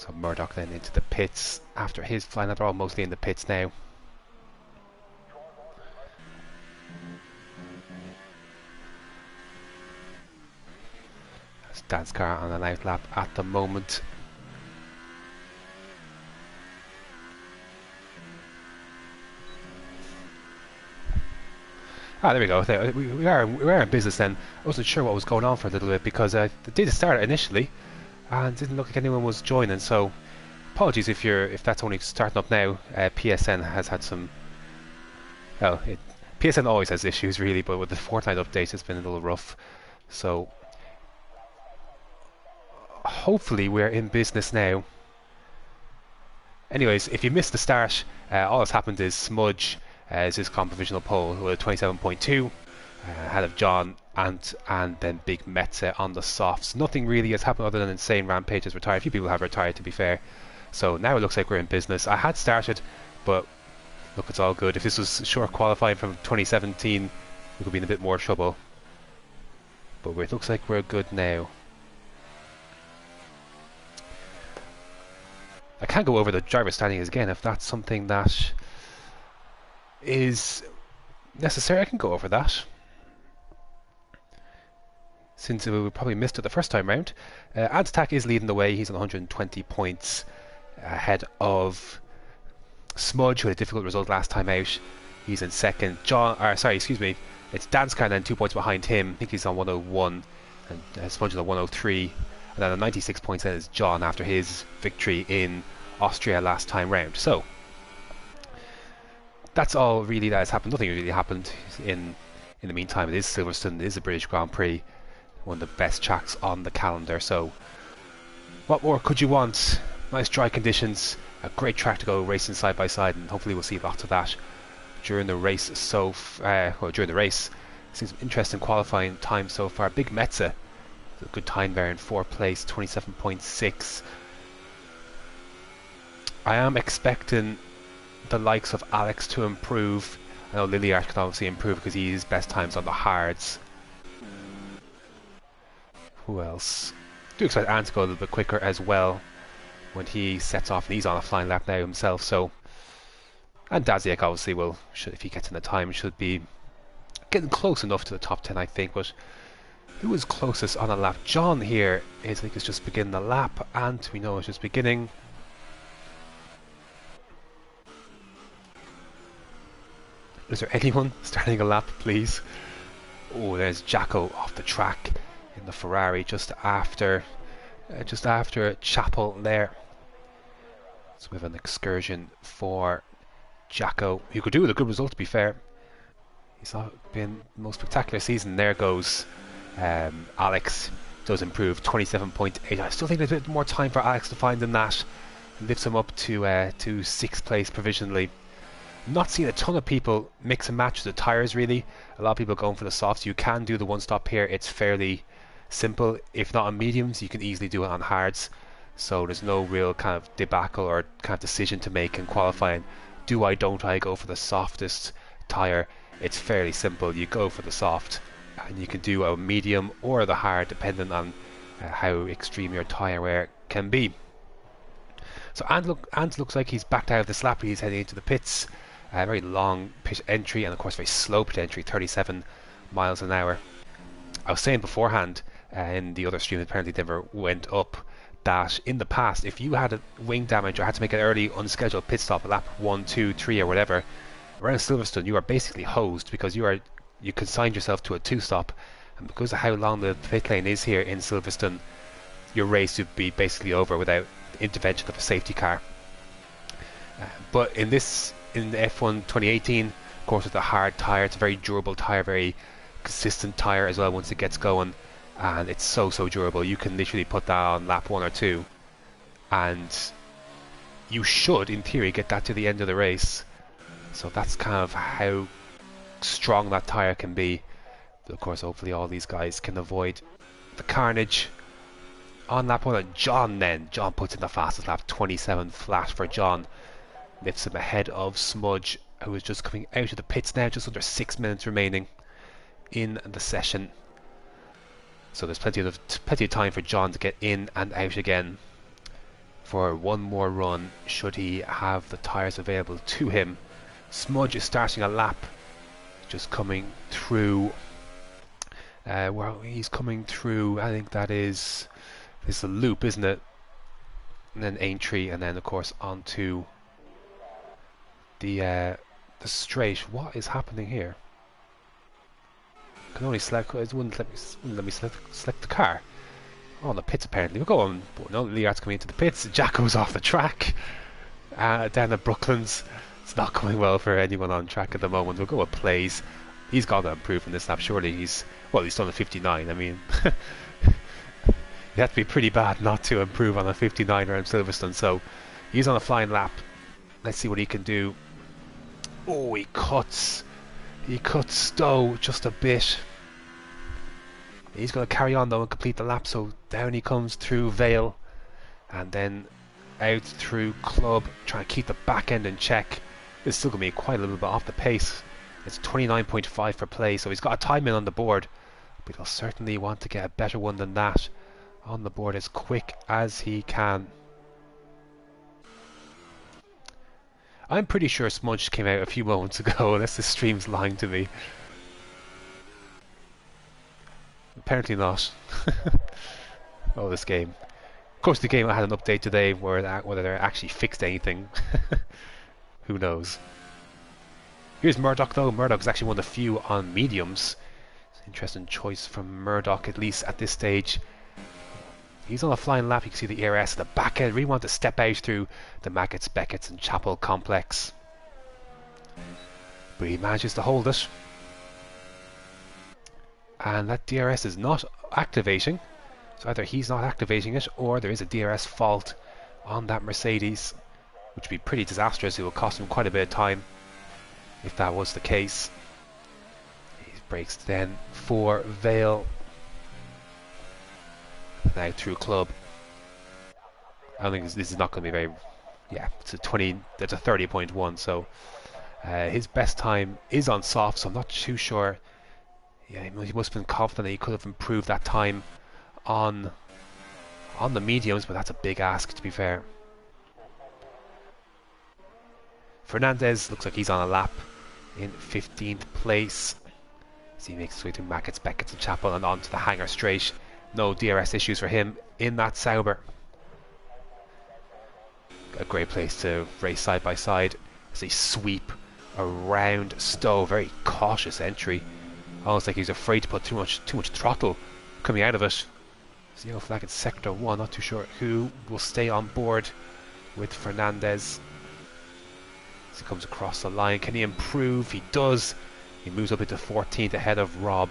So Murdoch then into the pits after his flying. They're all mostly in the pits now. Dan's car on an out lap at the moment. Ah, there we go. We are in business then. I wasn't sure what was going on for a little bit because I did start initially and didn't look like anyone was joining. So apologies if that's only starting up now. PSN has had some. Well, PSN always has issues really, but with the Fortnite update, it's been a little rough. So hopefully we're in business now. Anyways, if you missed the start, all that's happened is Smudge is his provisional pole with a 27.2 ahead of John and then Big Metza on the softs. Nothing really has happened other than Insane Rampage has retired. A few people have retired, to be fair. So now it looks like we're in business. I had started, but look, it's all good. If this was short qualifying from 2017, we could be in a bit more trouble. But it looks like we're good now. I can go over the driver standings again if that's something that is necessary. I can go over that since we probably missed it the first time round. Antatak is leading the way. He's on 120 points ahead of Smudge, who had a difficult result last time out. He's in second. It's Danskar then 2 points behind him. I think he's on 101 and Smudge is on 103. And then on 96 points then is John after his victory in Austria last time round. So that's all really that has happened. Nothing really happened in the meantime. It is Silverstone, it is the British Grand Prix, one of the best tracks on the calendar. So what more could you want? Nice dry conditions, a great track to go racing side by side, and hopefully we'll see lots of that during the race. During the race, seems interesting qualifying time so far. Big Metza, a good time there in 4th place, 27.6. I am expecting the likes of Alex to improve. I know Liliard can obviously improve because he's best times on the hards. Who else? Do expect Ant to go a little bit quicker as well when he sets off, and he's on a flying lap now himself. So, and Daziak obviously will, if he gets in the time, should be getting close enough to the top 10, I think. But who is closest on a lap? John here is, I think, is just beginning the lap, and we know it's just beginning. Is there anyone starting a lap, please? Oh, there's Jacko off the track in the Ferrari just after Chapel there. So we have an excursion for Jacko, who could do with a good result, to be fair. He's been the most spectacular season. There goes Alex. Does improve, 27.8. I still think there's a bit more time for Alex to find in that. Lifts him up to 6th place provisionally. Not seeing a ton of people mix and match the tyres really. A lot of people going for the softs. You can do the one stop here. It's fairly simple. If not on mediums, you can easily do it on hards. So there's no real kind of debacle or kind of decision to make in qualifying. Don't I go for the softest tyre? It's fairly simple. You go for the soft and you can do a medium or the hard depending on how extreme your tyre wear can be. So Ant looks like he's backed out of this lap. He's heading into the pits. Very long pit entry and of course very slow pit entry, 37 miles an hour. I was saying beforehand in the other stream that apparently never went up, that in the past if you had a wing damage or had to make an early unscheduled pit stop at lap 1, 2, 3 or whatever around Silverstone, you are basically hosed because you consigned yourself to a 2-stop, and because of how long the pit lane is here in Silverstone, your race would be basically over without the intervention of a safety car. But in the F1 2018, of course, with a hard tyre, it's a very durable tyre, very consistent tyre as well once it gets going, and it's so durable. You can literally put that on lap 1 or 2 and you should in theory get that to the end of the race. So that's kind of how strong that tyre can be. But of course hopefully all these guys can avoid the carnage on lap 1. And John puts in the fastest lap, 27 flat for John. Lifts him ahead of Smudge, who is just coming out of the pits now, just under 6 minutes remaining in the session. So there's plenty of time for John to get in and out again. for one more run should he have the tyres available to him. Smudge is starting a lap, just coming through. Well, he's coming through. I think that is a loop, isn't it? And then Aintree, and then of course onto the straight. What is happening here? I can only select. It wouldn't let me select the car. Oh, the pits apparently. We're going. No, Liart's coming into the pits. Jacko's off the track. Down at Brooklands. It's not going well for anyone on track at the moment. We'll go with plays. He's got to improve in this lap. Surely he's done a 59. I mean, you have to be pretty bad not to improve on a 59 around Silverstone. So he's on a flying lap. Let's see what he can do. Oh, he cuts Stowe just a bit. He's going to carry on though and complete the lap. So down he comes through Vale, and then out through Club, trying to keep the back end in check. It's still going to be quite a little bit off the pace. It's 29.5 for play, so he's got a time in on the board, but he'll certainly want to get a better one than that on the board as quick as he can. I'm pretty sure Smudge came out a few moments ago, unless the stream's lying to me. Apparently not. Oh, this game. Of course, the game had an update today whether they actually fixed anything. Who knows? Here's Murdoch though. Murdoch's actually one of the few on mediums. It's an interesting choice from Murdoch, at least at this stage. He's on a flying lap. You can see the ERS at the back end. Really want to step out through the Maggots, Beckett's and Chapel complex. But he manages to hold it. And that DRS is not activating. So either he's not activating it, or there is a DRS fault on that Mercedes, which would be pretty disastrous. It will cost him quite a bit of time if that was the case. He brakes then for Vale. Now through Club. I don't think this is not going to be very. Yeah, it's a 20. That's a 30.1. So his best time is on soft. So I'm not too sure. Yeah, he must have been confident that he could have improved that time on the mediums, but that's a big ask, to be fair. Fernandez looks like he's on a lap in 15th place. So he makes his way through Maggots, Beckett's and Chapel and on to the hangar straight. No DRS issues for him in that Sauber. A great place to race side by side as they sweep around Stowe. Very cautious entry. Almost like he's afraid to put too much throttle coming out of it. So yellow flag in sector 1. Not too sure who will stay on board with Fernandez. As he comes across the line, can he improve? He does. He moves up into 14th ahead of Rob.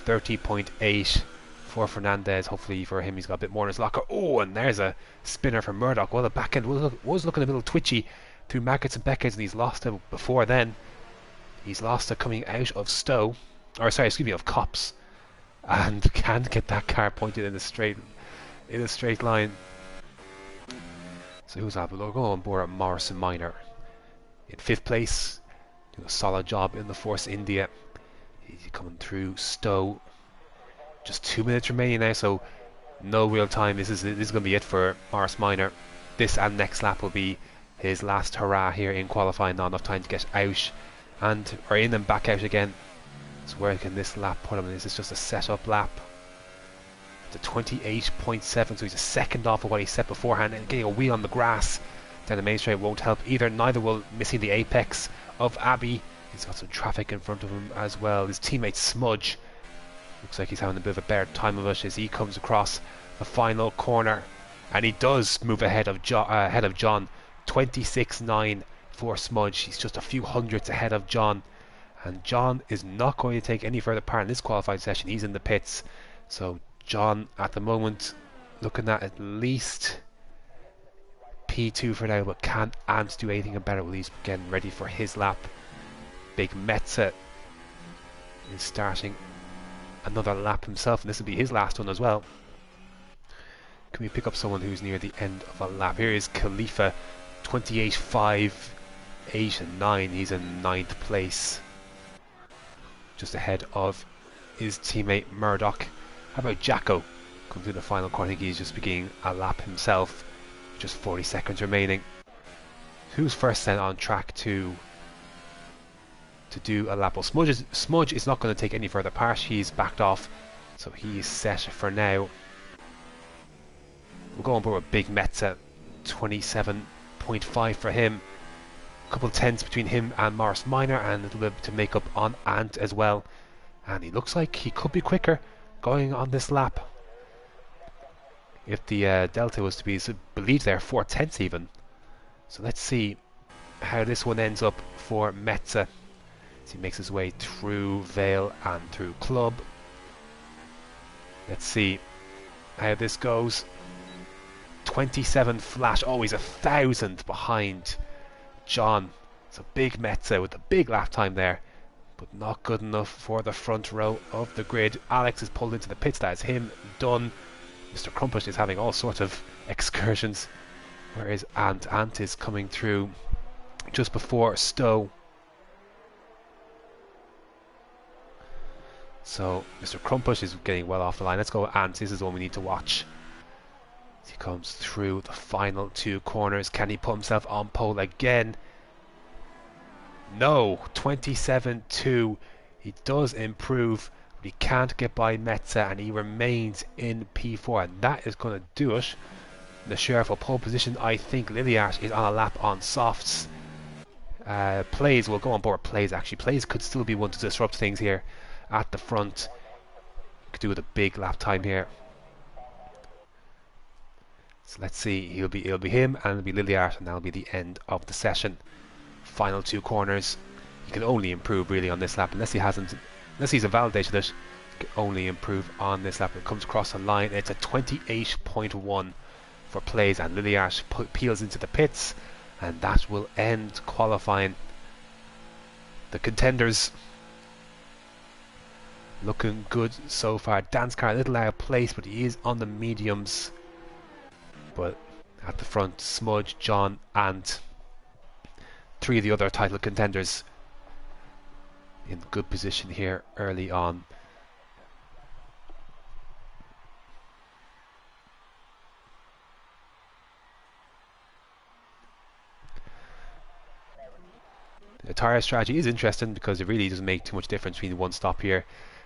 30.8 for Fernandez. Hopefully for him he's got a bit more in his locker. Oh, and there's a spinner from Murdoch. Well, the back end was looking a little twitchy through Maggots and Beckett's, and he's lost it before then. He's lost it coming out of Stowe. Or sorry, excuse me, of Cops. And can't get that car pointed in a straight line. So who's that? We'll go on board at Morrison Minor in 5th place. Doing a solid job in the Force India. He's coming through Stowe. Just 2 minutes remaining now, so no real time. This is going to be it for Morris Minor. This and next lap will be his last hurrah here in qualifying. Not enough time to get out or in and back out again. So where can this lap put him? Is this just a set-up lap? The 28.7, so he's a second off of what he set beforehand, and getting a wheel on the grass down the main straight won't help either. Neither will missing the apex of Abbey. He's got some traffic in front of him as well. His teammate Smudge looks like he's having a bit of a better time of it as he comes across the final corner, and he does move ahead of John. 26.9 for Smudge. He's just a few hundredths ahead of John. And John is not going to take any further part in this qualifying session. He's in the pits. So John at the moment looking at least P2 for now, but can't Ant do anything about it while he's getting ready for his lap. Big Metza is starting another lap himself, and this will be his last one as well. Can we pick up someone who's near the end of a lap? Here is Khalifa, 28.5, 8 and 9. He's in 9th place, just ahead of his teammate Murdoch. How about Jacko? Comes through the final corner. I think he's just beginning a lap himself. Just 40 seconds remaining. Who's first then on track to do a lap? Well, Smudge is not going to take any further part. He's backed off, so he's set for now. We'll go on board with Big Metza, 27.5 for him. A couple of tenths between him and Morris Minor, and a little bit to make up on Ant as well. And he looks like he could be quicker going on this lap. If the delta was to be believed there, 4 tenths even. So let's see how this one ends up for Metza as he makes his way through Vale and through Club. Let's see how this goes. 27 flash, always 1,000 behind John. So Big Metza with a big lap time there, but not good enough for the front row of the grid. Alex is pulled into the pits. That is him done. Mr. Crumpus is having all sorts of excursions. Whereas Ant is coming through just before Stowe. So Mr. Crumpus is getting well off the line. Let's go Ant. This is the one we need to watch. As he comes through the final 2 corners. Can he put himself on pole again? No. 27.2. He does improve, but he can't get by Metza, and he remains in P4, and that is going to do it. The sheriff for pole position. I think Liliart is on a lap on softs. Plays will go on board. Plays actually. Plays could still be one to disrupt things here at the front. Could do with a big lap time here. So let's see. It'll be him, and it'll be Liliart, and that'll be the end of the session. Final 2 corners. He can only improve really on this lap, unless he's validated it. He can only improve on this lap. It comes across the line. It's a 28.1 for Plays, and Liliart peels into the pits, and that will end qualifying. The contenders looking good so far. Danskar a little out of place, but he is on the mediums. But at the front, Smudge, John, and 3 of the other title contenders in good position here early on. The tyre strategy is interesting because it really doesn't make too much difference between one stop here,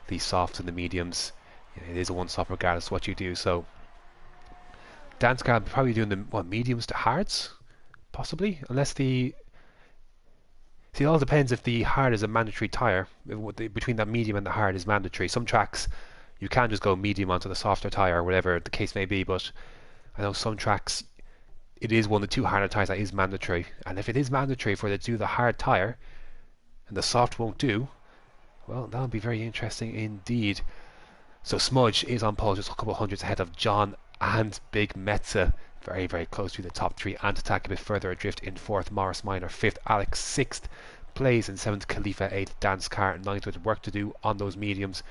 the softs and the mediums. It is a one stop regardless of what you do. So Danskar probably doing the mediums to hards, possibly, unless the it all depends if the hard is a mandatory tyre. Between that medium and the hard is mandatory. Some tracks you can just go medium onto the softer tyre or whatever the case may be, but I know some tracks it is one of the 2 harder tyres that is mandatory, and if it is mandatory for it to do the hard tyre and the soft won't do, well, that'll be very interesting indeed. So Smudge is on pole, just a couple of hundreds ahead of John and Big Metza, very very close to the top 3. Ant Attack a bit further adrift in 4th, Morris Minor 5th, Alex 6th, Plays in 7th, Khalifa 8th, Danskar 9th with work to do on those mediums.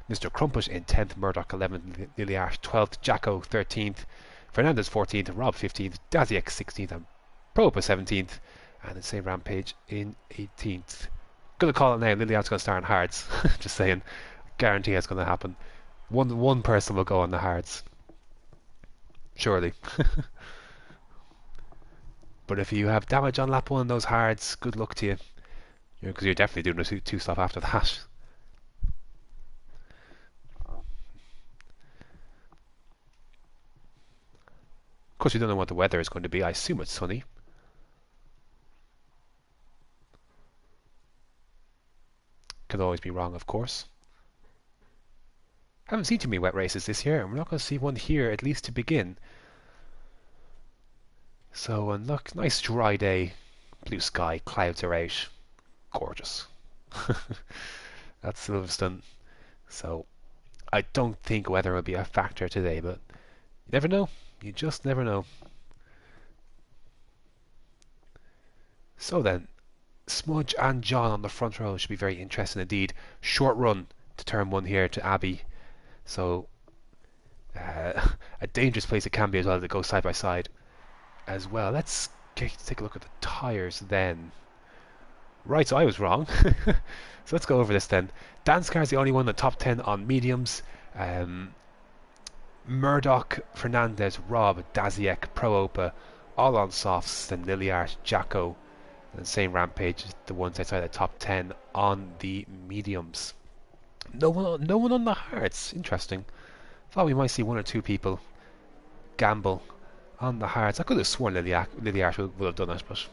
Mr. Crumpus in 10th, Murdoch 11th, Liliart 12th, Jacko 13th, Fernandez 14th, Rob 15th, Daziek 16th, and Propa 17th, and then say Rampage in 18th. Gonna call it now. Liliart's gonna start on hards. Just saying, guarantee it's gonna happen. One person will go on the hards, surely. But if you have damage on lap 1 on those hards, good luck to you, because you're definitely doing a 2 stop after that. Of course, we don't know what the weather is going to be. I assume it's sunny. Could always be wrong, of course. Haven't seen too many wet races this year, and we're not going to see one here, at least to begin. So, and look, nice dry day. Blue sky, clouds are out. Gorgeous. That's Silverstone. So, I don't think weather will be a factor today, but you never know. You just never know. So then, Smudge and John on the front row should be very interesting indeed. Short run to turn 1 here to Abbey. So, a dangerous place it can be as well to go side by side as well. Let's take a look at the tyres then. Right, so I was wrong. So let's go over this then. Danskar's the only one in the top 10 on mediums. Murdoch, Fernandez, Rob, Daziek, Pro Opa all on softs. Then ILRGT, Jacko, and same Rampage, the ones outside the top 10 on the mediums. No one on the hards. Interesting. Thought we might see one or two people gamble on the hards. I could have sworn ILRGT would have done it, but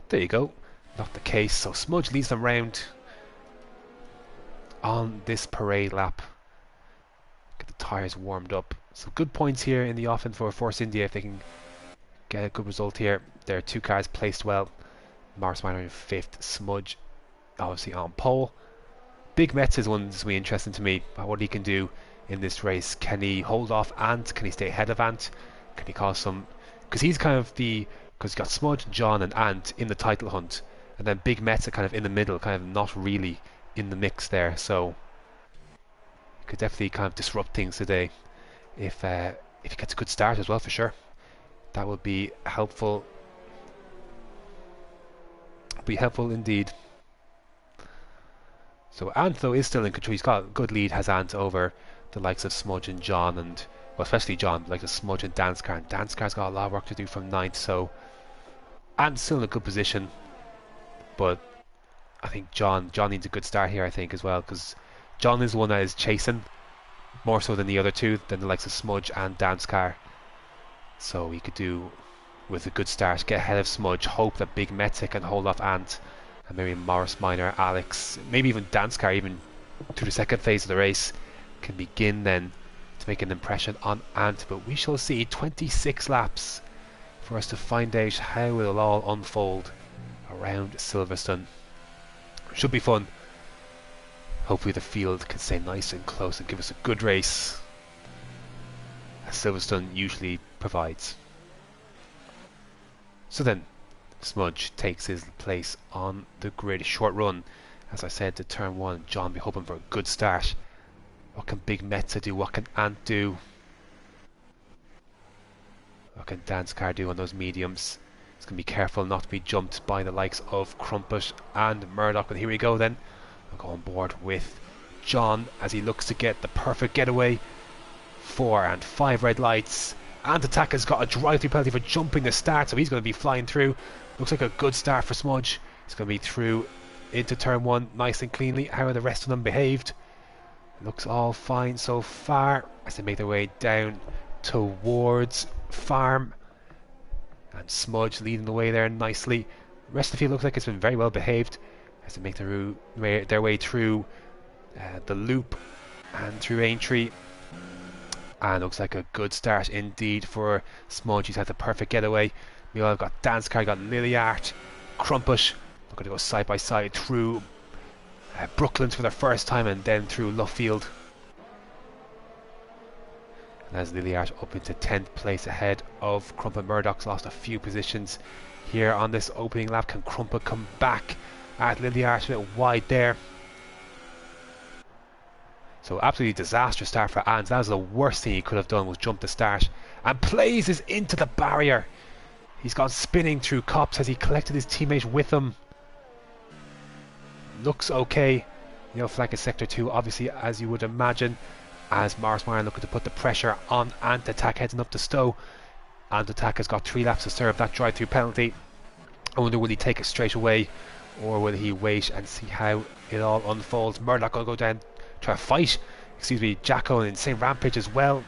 there you go. Not the case. So Smudge leads them round on this parade lap. Get the tyres warmed up. Some good points here in the offing for Force India if they can get a good result here. There are two cars placed well. Morris Minor in 5th. Smudge obviously on pole. Big Metz is one that's really interesting to me. What he can do in this race. Can he hold off Ant? Can he stay ahead of Ant? Can he cause some... Because he's kind of the... Because you've got Smudge, John and Ant in the title hunt. And then Big Metz are kind of in the middle. Kind of not really in the mix there. So... Could definitely kind of disrupt things today. If he gets a good start as well, for sure. That would be helpful. Be helpful indeed. So Ant though is still in control. He's got a good lead, has Ant, over the likes of Smudge and John, and well, especially John, like the Smudge and Danskar. And Danskar's got a lot of work to do from 9th, so Ant's still in a good position. But I think John needs a good start here, I think, as well, because John is the one that is chasing more so than the other two, than the likes of Smudge and Danskar. So he could do with a good start, get ahead of Smudge, hope that Big Metz can hold off Ant, and maybe Morris Minor, Alex, maybe even Danskar, even through the second phase of the race, can begin then to make an impression on Ant. But we shall see. 26 laps for us to find out how it'll all unfold around Silverstone. Should be fun. Hopefully the field can stay nice and close and give us a good race, as Silverstone usually provides. So then, Smudge takes his place on the grid. Short run, as I said, to turn 1. John be hoping for a good start. What can Big Metz do? What can Ant do? What can Danskar do on those mediums? He's going to be careful not to be jumped by the likes of Crumpet and Murdoch. But here we go then. I'll go on board with John as he looks to get the perfect getaway. 4 and 5 red lights. Ant Attack has got a drive-through penalty for jumping the start, so he's going to be flying through. Looks like a good start for Smudge. He's going to be through into turn 1 nice and cleanly. How are the rest of them behaved? Looks all fine so far as they make their way down towards Farm. And Smudge leading the way there nicely. The rest of the field looks like it's been very well behaved as they make their way through the loop and through Aintree. And looks like a good start indeed for Smudge. He's had the perfect getaway. Meanwhile, I've got Danskar, got ILRGT, Crumpet. We're going to go side by side through Brooklands for their first time, and then through Luffield. And as ILRGT up into 10th place ahead of Crumpet. Murdoch's lost a few positions here on this opening lap. Can Crumpet come back at ILRGT? A bit wide there. So absolutely disastrous start for Ant. That was the worst thing he could have done, was jump the start. And Plays is into the barrier. He's gone spinning through Cops as he collected his teammate with him. Looks okay. Yellow flag is sector 2, obviously, as you would imagine. As Morris Meyer looking to put the pressure on Ant Attack heading up to Stowe. Ant Attack has got 3 laps to serve that drive-through penalty. I wonder, will he take it straight away, or will he wait and see how it all unfolds? Murdoch going to go down, try to fight, Jacko, and Insane Rampage as well.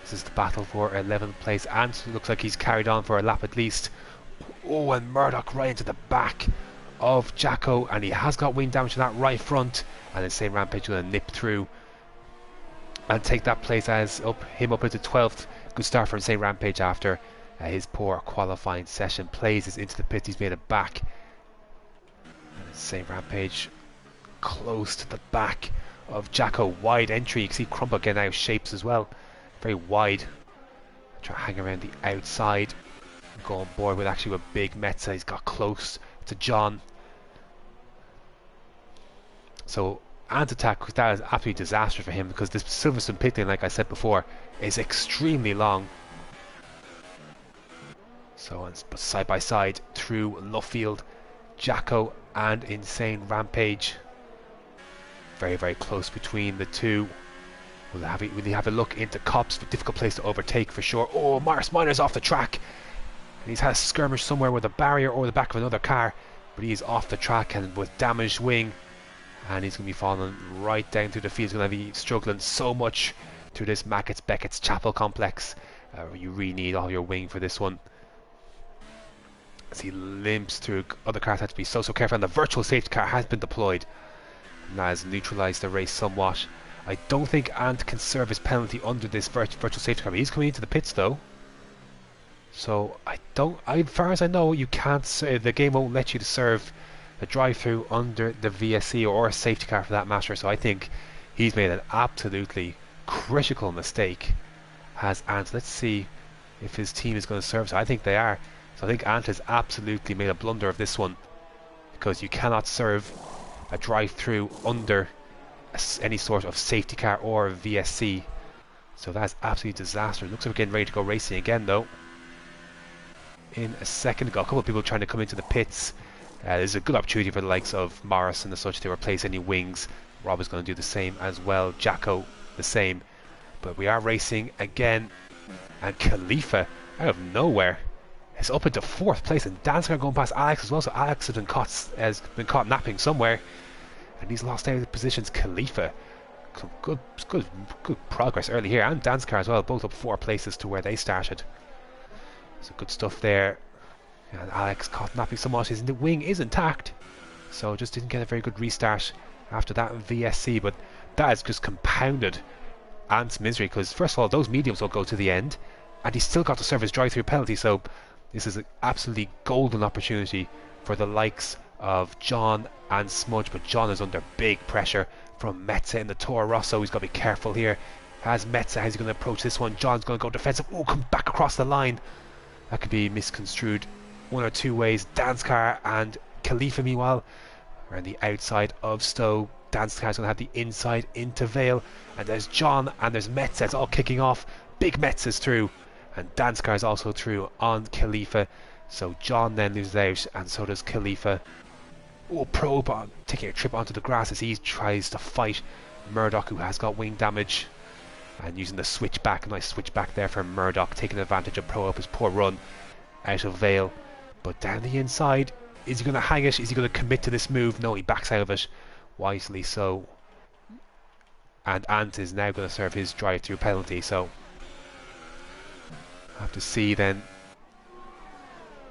This is the battle for 11th place. Ant looks like he's carried on for a lap at least. Oh, and Murdoch right into the back of Jacko, and he has got wing damage to that right front, and Insane Rampage going to nip through and take that place as him up into 12th. Good start for Insane Rampage after his poor qualifying session. Plays is into the pit, he's made it back, and Insane Rampage close to the back of Jacko. Wide entry, you can see Crumpet getting out of shapes as well, very wide. Try to hang around the outside, go on board with actually with Big Metz. He's got close to John. So Ant Attack, that is absolutely disastrous for him, because this Silverstone pit lane, like I said before, is extremely long. So but side by side through Luffield, Jacko and Insane Rampage. Very, very close between the two. Will they have a look into Cops? A difficult place to overtake for sure. Oh, Morris Minor's off the track. And he's had a skirmish somewhere with a barrier or the back of another car, but he's off the track and with damaged wing, and he's going to be falling right down through the field. He's going to be struggling so much through this Beckett's Chapel complex. You really need all your wing for this one. As he limps through, other cars have to be so careful, and the virtual safety car has been deployed, and that has neutralised the race somewhat. I don't think Ant can serve his penalty under this virtual safety car, but he's coming into the pits though. So as far as I know, you can't. The game won't let you to serve a drive-through under the VSC or a safety car for that matter. So I think he's made an absolutely critical mistake. Has Ant? Let's see if his team is going to serve. So I think they are. So I think Ant has absolutely made a blunder of this one, because you cannot serve a drive-through under any sort of safety car or VSC. So that's absolutely disastrous. Looks like we're getting ready to go racing again though. In a second, got a couple of people trying to come into the pits. There's a good opportunity for the likes of Morris and such to replace any wings. Rob is going to do the same as well. Jacko the same. But we are racing again, and Khalifa out of nowhere is up into 4th place, and Dansker going past Alex as well. So Alex has been caught napping somewhere, and he's lost out of positions. Khalifa, some good progress early here, and Dansker as well, both up 4 places to where they started. So good stuff there. And Alex caught napping somewhat. His wing is intact, so just didn't get a very good restart after that VSC. But that has just compounded Ant's misery, because first of all, those mediums will go to the end, and he's still got to serve his drive-through penalty. So this is an absolutely golden opportunity for the likes of John and Smudge. But John is under big pressure from Metza in the Toro Rosso. He's got to be careful here. As Metza, how's he going to approach this one? John's going to go defensive. Oh, come back across the line. That could be misconstrued one or two ways. Danskar and Khalifa, meanwhile, are on the outside of Stowe. Danskar is going to have the inside into Vale, and there's John and there's Metza. It's all kicking off. Big Metza is through, and Danskar is also through on Khalifa. So John then loses out, and so does Khalifa. Oh, Probe on taking a trip onto the grass as he tries to fight Murdoch, who has got wing damage, and using the switchback. Nice switchback there for Murdoch, taking advantage of Probe's poor run out of Vale. But down the inside, is he going to hang it? Is he going to commit to this move? No, he backs out of it wisely so. And Ant is now going to serve his drive-through penalty, so have to see then.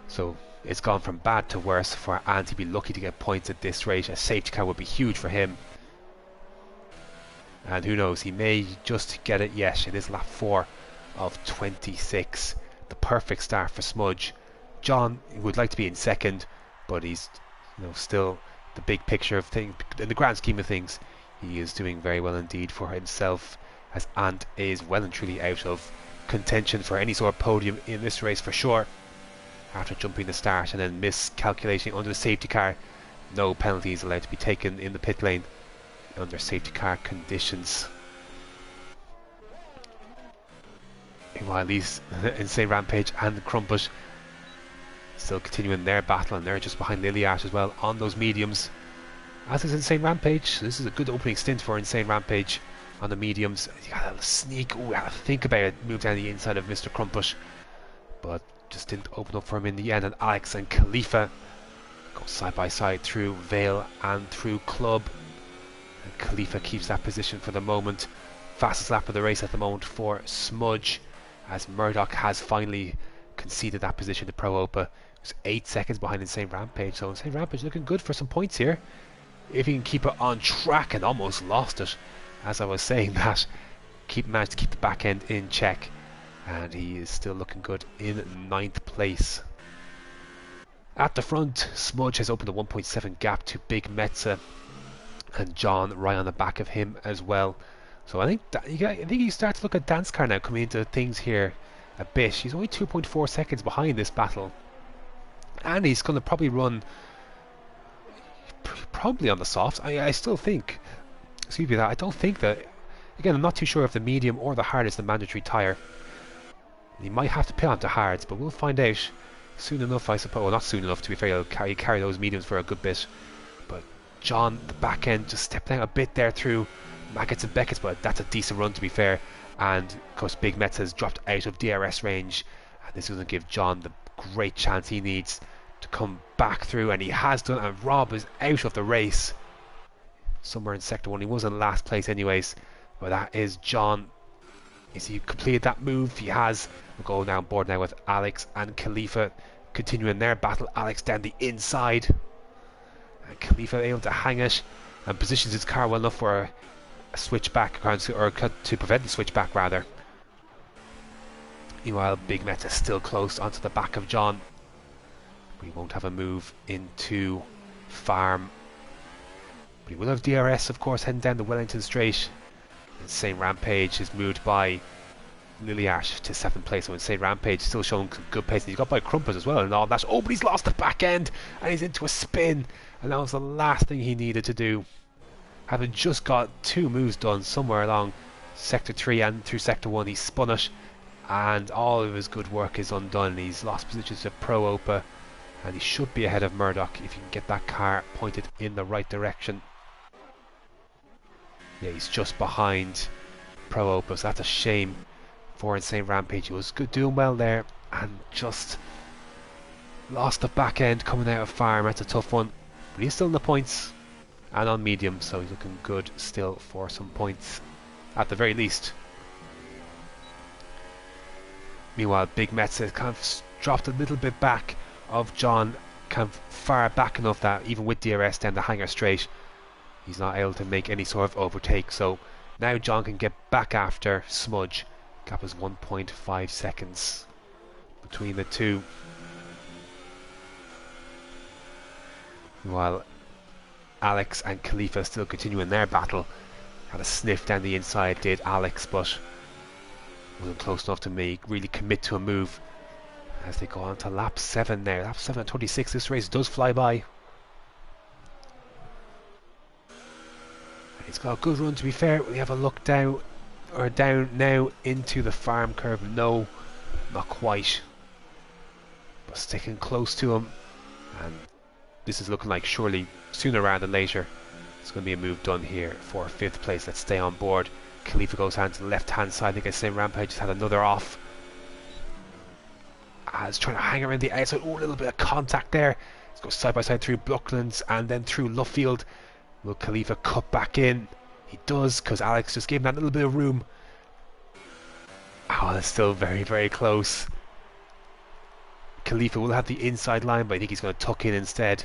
So it's gone from bad to worse for Ant. He'd be lucky to get points at this rate. A safety car would be huge for him, and who knows, he may just get it yet. It is lap 4 of 26. The perfect start for Smudge. John would like to be in second, but he's still the big picture of things. In the grand scheme of things, he is doing very well indeed for himself, as Ant is well and truly out of contention for any sort of podium in this race for sure. After jumping the start and then miscalculating under the safety car, no penalties allowed to be taken in the pit lane under safety car conditions. Meanwhile, these Insane Rampage and Crumpet still continuing their battle, and they're just behind Liliat as well on those mediums, as is Insane Rampage. This is a good opening stint for Insane Rampage on the mediums. He got a little sneak. Oh, I had to think about it. Moved down the inside of Mr. Crumpet, but just didn't open up for him in the end. And Alex and Khalifa go side by side through Vale and through Club. And Khalifa keeps that position for the moment. Fastest lap of the race at the moment for Smudge, as Murdoch has finally conceded that position to Pro Opa, who's 8 seconds behind Insane Rampage. So Insane Rampage looking good for some points here, if he can keep it on track. And almost lost it as I was saying that. Managed to keep the back end in check, and he is still looking good in 9th place. At the front, Smudge has opened a 1.7 gap to Big Metza, and John right on the back of him as well. So I think you start to look at Danskar now coming into things here a bit. He's only 2.4 seconds behind this battle, and he's going to probably run probably on the softs. I still think, excuse me, that I don't think that, again, I'm not too sure if the medium or the hard is the mandatory tyre. He might have to pit onto hards, but we'll find out soon enough, I suppose. Well, not soon enough, to be fair. He'll carry those mediums for a good bit. But John, the back end, just stepped down a bit there through Maggots and Beckett's, but that's a decent run, to be fair. And of course, Big Metz has dropped out of DRS range, and this is going to give John the great chance he needs to come back through, and he has done, and Rob is out of the race somewhere in sector 1. He was in last place anyways, but that is John. Is he completed that move? He has. We'll go now on board now with Alex and Khalifa continuing their battle. Alex down the inside, and Khalifa able to hang it and positions his car well enough for a switchback, or to prevent the switchback rather. Meanwhile, Big Meta still close onto the back of John. We won't have a move into Farm, but he will have DRS, of course, heading down the Wellington Straight. Insane Rampage is moved by Liliash to 7th place. So Insane Rampage still showing good pace. And he's got by Crumpers as well and all that. Oh, but he's lost the back end and he's into a spin. And that was the last thing he needed to do. Having just got 2 moves done somewhere along Sector 3 and through Sector 1, he spun it. And all of his good work is undone. He's lost positions to Pro Opa. And he should be ahead of Murdoch if he can get that car pointed in the right direction. Yeah, he's just behind Pro Opa, so that's a shame for Insane Rampage. He was good, doing well there, and just lost the back end coming out of Farm. That's a tough one, but he's still in the points and on medium, so he's looking good still for some points at the very least. Meanwhile, Big Mets has kind of dropped a little bit back of John, kind of far back enough that even with DRS down the Hangar Straight, he's not able to make any sort of overtake. So now John can get back after Smudge. Gap is 1.5 seconds between the two. While Alex and Khalifa still continuing their battle. Had a sniff down the inside, did Alex, but wasn't close enough to really commit to a move. As they go on to lap 7 now. Lap 7 at 26. This race does fly by. He's got a good run, to be fair. We have a look down now into the Farm curve. No, not quite, but sticking close to him, and this is looking like surely sooner rather than later it's going to be a move done here for 5th place. Let's stay on board. Khalifa goes down to the left hand side. I think Insane Rampage just had another off. As trying to hang around the outside. Oh, a little bit of contact there. Let's go side by side through Brooklands and then through Luffield. Will Khalifa cut back in? He does, because Alex just gave him that little bit of room. Oh, that's still very, very close. Khalifa will have the inside line, but I think he's going to tuck in instead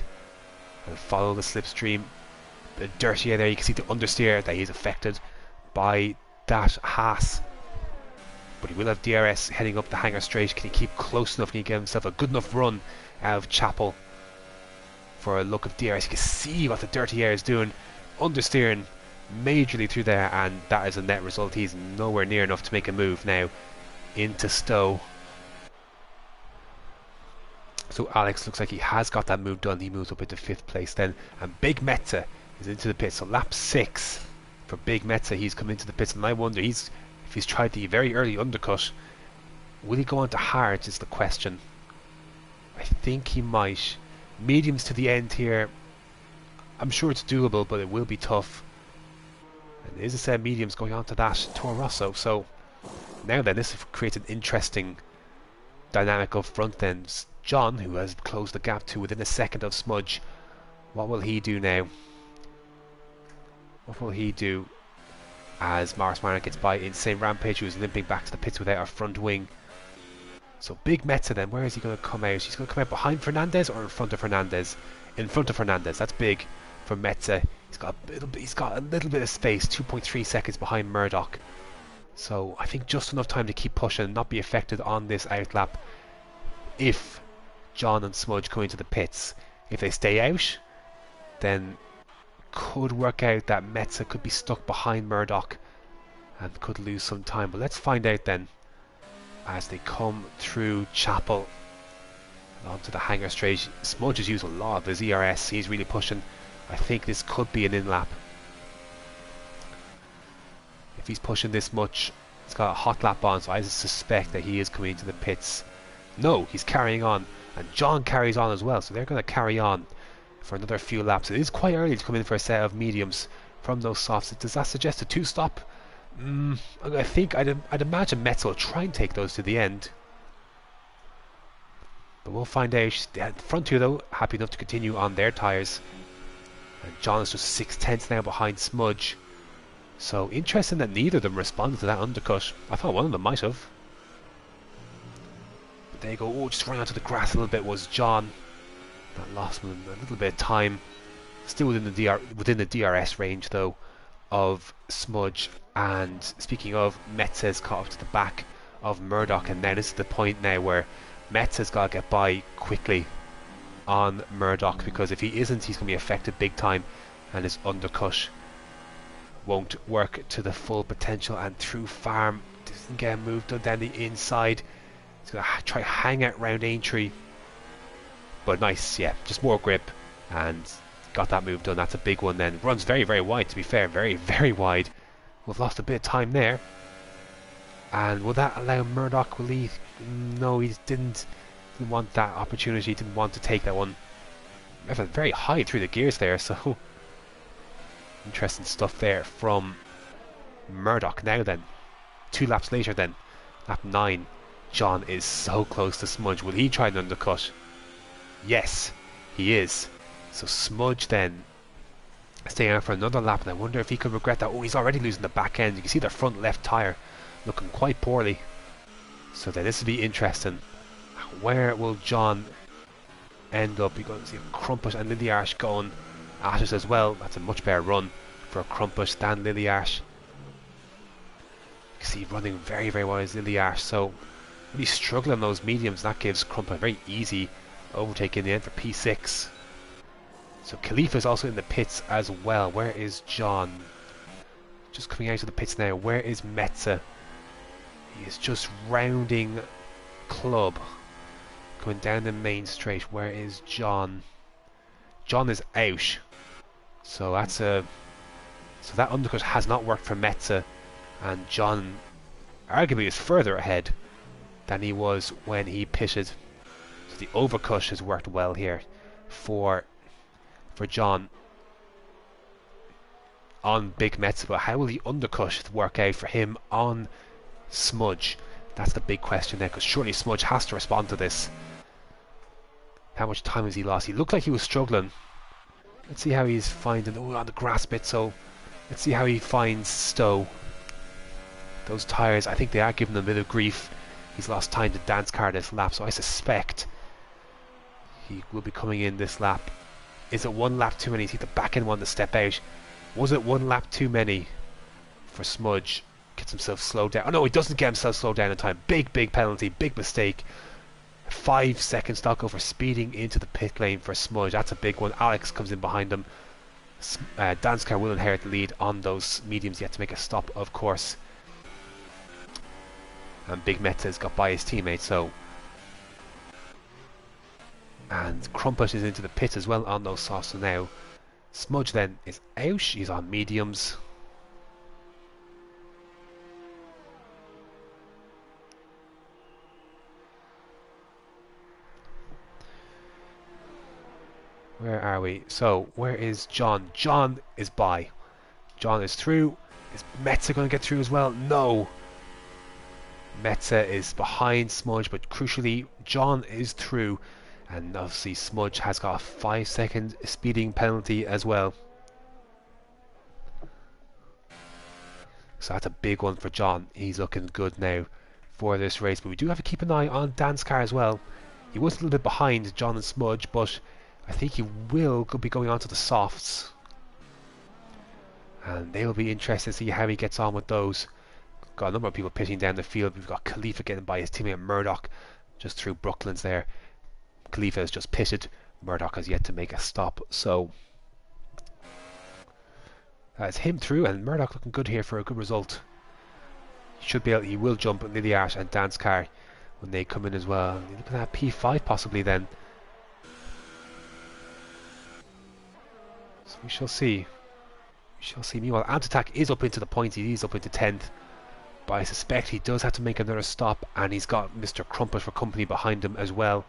and follow the slipstream. A bit dirty there. You can see the understeer that he's affected by that Haas. But he will have DRS heading up the Hangar Straight. Can he keep close enough? Can he get himself a good enough run out of Chapel for a look of DRS? You can see what the dirty air is doing. Understeering majorly through there, and that is a net result. He's nowhere near enough to make a move now into Stowe. So Alex looks like he has got that move done. He moves up into 5th place then, and Big Meta is into the pits. So lap 6 for Big Meta. He's come into the pits, and I wonder if he's tried the very early undercut, will he go on to hards is the question. I think he might. Mediums to the end here. I'm sure it's doable, but it will be tough. And there is a set of mediums going on to that Toro Rosso. So now then, this creates an interesting dynamic up front then. John, who has closed the gap to within a second of Smudge, what will he do now? What will he do as Morris Minor gets by Insane Rampage, who is limping back to the pits without our front wing? So Big Meta then, where is he going to come out? He's going to come out behind Fernandez or in front of Fernandez? In front of Fernandez. That's big for Meta. He's got a little bit of space, 2.3 seconds behind Murdoch. So I think just enough time to keep pushing and not be affected on this outlap if John and Smudge go into the pits. If they stay out, then could work out that Meta could be stuck behind Murdoch and could lose some time. But let's find out then as they come through Chapel and onto the Hangar Straight. Smudge has used a lot of his ERS. He's really pushing. I think this could be an in-lap. If he's pushing this much, he's got a hot lap on, so I suspect that he is coming into the pits. No, he's carrying on, and John carries on as well, so they're going to carry on for another few laps. It is quite early to come in for a set of mediums from those softs. Does that suggest a 2-stop? I think I'd imagine Metz will try and take those to the end, But we'll find out. The front two, though, happy enough to continue on their tyres. And John is just 6/10 now behind Smudge. So interesting that neither of them responded to that undercut. I thought one of them might have. But there you go. Oh, just running onto the grass a little bit was John. That lost him a little bit of time. Still within the DRS range, though, of Smudge. And speaking of, Metza's caught up to the back of Murdoch, and now this is the point now where Metza's got to get by quickly on Murdoch, because if he isn't, he's going to be affected big time, and his undercut won't work to the full potential. And through Farm, doesn't get a move done down the inside. He's going to try hang out round Aintree, but nice, yeah, just more grip and got that move done. That's a big one then. Runs very, very wide, to be fair, very, very wide. We've lost a bit of time there. And will that allow Murdoch? Will he? No, he didn't want that opportunity, didn't want to take that one. Very high through the gears there, so interesting stuff there from Murdoch. Now then, 2 laps later then, lap 9, John is so close to Smudge. Will he try an undercut? Yes, he is. So Smudge then staying out for another lap, and I wonder if he could regret that. Oh, he's already losing the back end. You can see the front left tyre looking quite poorly. So then this will be interesting. Where will John end up? You're going to see Crumpus and ILRGT going at it as well. That's a much better run for Crumpus than ILRGT. You can see running very, very well as ILRGT. So really struggling on those mediums. That gives Crumpus a very easy overtake in the end for P6. So Khalifa is also in the pits as well. Where is John? Just coming out of the pits now. Where is Metza? He is just rounding Club, going down the main straight. Where is John? John is out. So that's a. So that undercut has not worked for Metza, and John arguably is further ahead than he was when he pitted. So the overcut has worked well here for John on Big Metza. But how will the undercut work out for him on Smudge? That's the big question there, because surely Smudge has to respond to this. How much time has he lost? He looked like he was struggling. Let's see how he's finding on the grass bit. So let's see how he finds Stowe. Those tyres, I think they are giving him a bit of grief. He's lost time to dance car this lap, so I suspect he will be coming in this lap. Is it one lap too many? Is he the back end one to step out? Was it one lap too many for Smudge? Gets himself slowed down. Oh no, he doesn't get himself slowed down in time. Big penalty, big mistake. 5 seconds stock over speeding into the pit lane for Smudge. That's a big one. Alex comes in behind him. Danskar will inherit the lead on those mediums. Yet to make a stop, of course. And Big Metza's got by his teammate. So, and Crumpet is into the pit as well on those softs. So now Smudge then is out. He's on mediums. Where are we? So, where is John? John is by. John is through. Is Metza going to get through as well? No. Metza is behind Smudge, but crucially, John is through. And obviously, Smudge has got a 5-second speeding penalty as well. So that's a big one for John. He's looking good now for this race. But we do have to keep an eye on Dan's car as well. He was a little bit behind John and Smudge, but I think he will be going on to the softs. And they will be interested to see how he gets on with those. Got a number of people pitting down the field. We've got Khalifa getting by his teammate Murdoch just through Brooklands there. Khalifa has just pitted. Murdoch has yet to make a stop. So that's him through, and Murdoch looking good here for a good result. He will jump ILRGT and Dan's car when they come in as well. Look at that, P5 possibly then. So we shall see. We shall see. Meanwhile, Antatak is up into the points. He is up into 10th. But I suspect he does have to make another stop. And he's got Mr. Crumpet for company behind him as well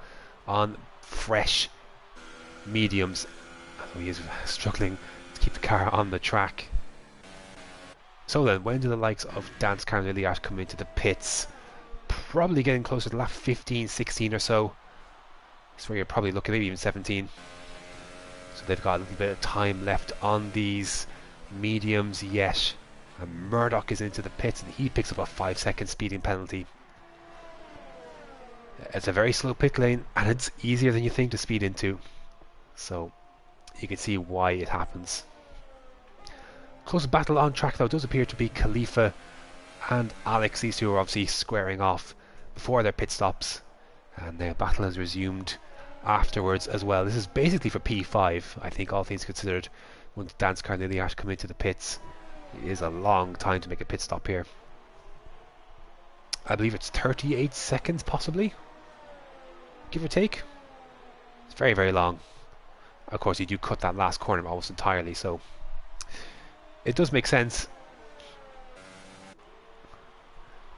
on fresh mediums. So he is struggling to keep the car on the track. So then, when do the likes of Dan's car and ILRGT come into the pits? Probably getting closer to lap 15, 16 or so. where you're probably looking maybe even 17. So they've got a little bit of time left on these mediums yet. And Murdoch is into the pits and he picks up a 5-second speeding penalty. It's a very slow pit lane and it's easier than you think to speed into. So you can see why it happens. Close battle on track though does appear to be Khalifa and Alex. These two are obviously squaring off before their pit stops. And the battle has resumed afterwards as well. This is basically for P5, I think, all things considered. Once Danskar and ILRGT come into the pits, it is a long time to make a pit stop here. I believe it's 38 seconds possibly, give or take. It's very, very long. Of course, you do cut that last corner almost entirely, so it does make sense.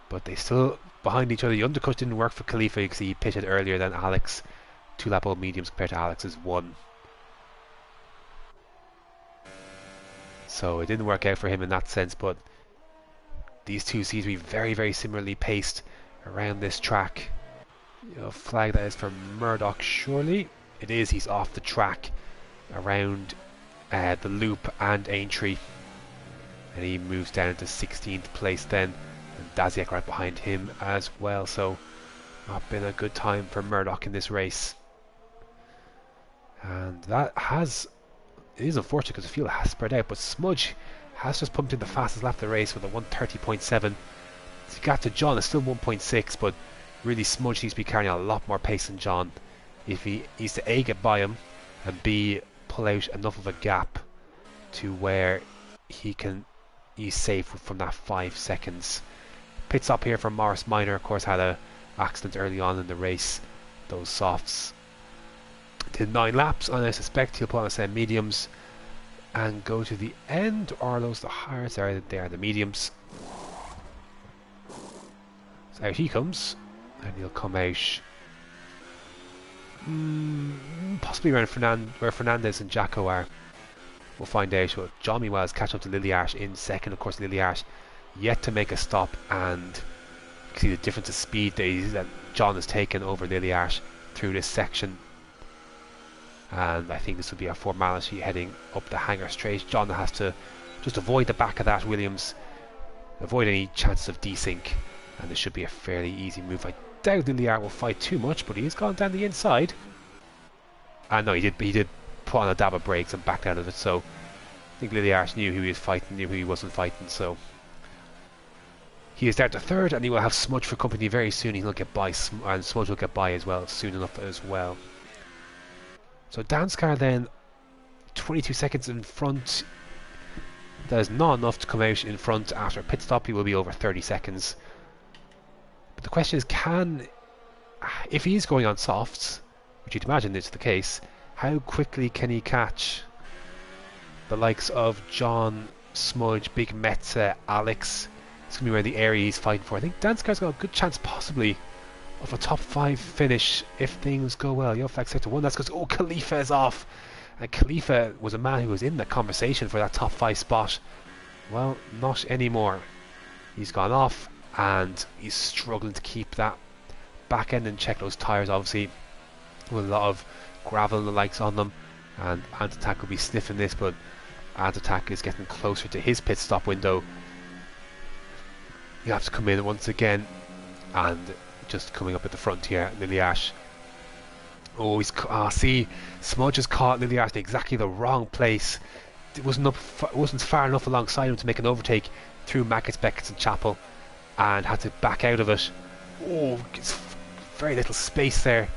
But they still behind each other. The undercut didn't work for Khalifa because he pitted earlier than Alex. 2-lap old mediums compared to Alex's 1. So it didn't work out for him in that sense, but these two seem to be very, very similarly paced around this track. Flag that is for Murdoch, surely. It is, he's off the track around the loop and Aintree. And he moves down to 16th place then. And Daziak right behind him as well. So not been a good time for Murdoch in this race. And that it is unfortunate because the field has spread out, but Smudge has just pumped in the fastest lap of the race with a 1:30.7. He got to John, it's still 1.6, but really Smudge needs to be carrying a lot more pace than John if he needs to A, get by him, and B, pull out enough of a gap to where he's safe from that 5 seconds. Pit stop here for Morris Minor, of course, had a accident early on in the race. Those softs did 9 laps, and I suspect he'll put on the same mediums and go to the end. Or are those the hards? They are the mediums. So out he comes, and he'll come out possibly around where Fernandez and Jacko are. We'll find out. But John meanwhile has catch up to ILRGT in second. Of course, ILRGT yet to make a stop, and you can see the difference of speed that John has taken over ILRGT through this section. And I think this will be a formality heading up the hangar straight. John has to just avoid the back of that Williams, avoid any chances of desync, and this should be a fairly easy move. I doubt ILRGT will fight too much, but he's gone down the inside. And no, he did put on a dab of brakes and backed out of it, so I think ILRGT knew who he was fighting, knew who he wasn't fighting, so he is down to third, and he will have Smudge for company very soon. He'll get by, and Smudge will get by as well soon enough as well. So Danskar then 22 seconds in front. That is not enough to come out in front after a pit stop. He will be over 30 seconds. But the question is, if he's going on softs, which you'd imagine is the case, how quickly can he catch the likes of John, Smudge, Big Metza, Alex? It's going to be around the area he's fighting for. I think Danskar's got a good chance possibly of a top 5 finish if things go well. Flag sector 1, that's because Khalifa is off, and Khalifa was a man who was in the conversation for that top 5 spot. Well, not anymore. He's gone off and he's struggling to keep that back end in check. Those tyres obviously with a lot of gravel and the likes on them, and Antatak will be sniffing this, but Antatak is getting closer to his pit stop window. You have to come in once again, and just coming up at the front here, ILRGT. Oh, see, Smudge has caught ILRGT in exactly the wrong place. It wasn't far enough alongside him to make an overtake through Mackets, Beckets and Chapel, and had to back out of it. Oh, it's very little space there